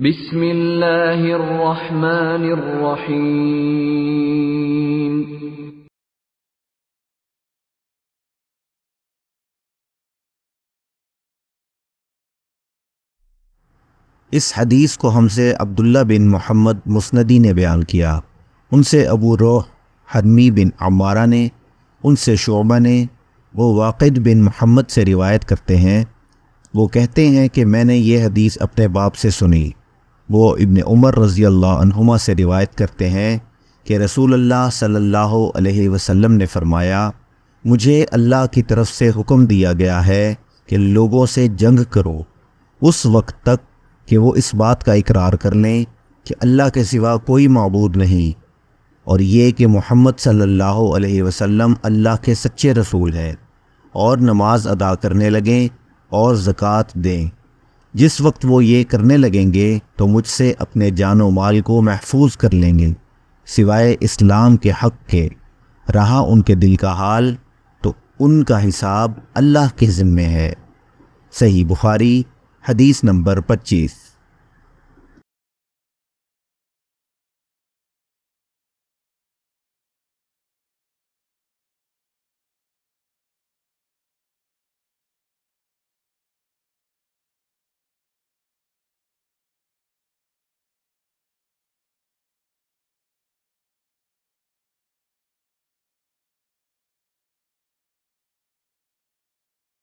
بسم اللہ الرحمن الرحیم۔ اس حدیث کو ہم سے عبداللہ بن محمد مسندی نے بیان کیا، ان سے ابو روح حرمی بن عمارہ نے، ان سے شعبہ نے، وہ واقد بن محمد سے روایت کرتے ہیں۔ وہ کہتے ہیں کہ میں نے یہ حدیث اپنے باپ سے سنی۔ وہ ابن عمر رضی اللہ عنہما سے روایت کرتے ہیں کہ رسول اللہ صلی اللہ علیہ وسلم نے فرمایا، مجھے اللہ کی طرف سے حکم دیا گیا ہے کہ لوگوں سے جنگ کرو اس وقت تک کہ وہ اس بات کا اقرار کر لیں کہ اللہ کے سوا کوئی معبود نہیں، اور یہ کہ محمد صلی اللہ علیہ وسلم اللہ کے سچے رسول ہیں، اور نماز ادا کرنے لگیں اور زکوٰۃ دیں۔ جس وقت وہ یہ کرنے لگیں گے تو مجھ سے اپنے جان و مال کو محفوظ کر لیں گے، سوائے اسلام کے حق کے۔ رہا ان کے دل کا حال تو ان کا حساب اللہ کے ذمے ہے۔ صحیح بخاری حدیث نمبر 25۔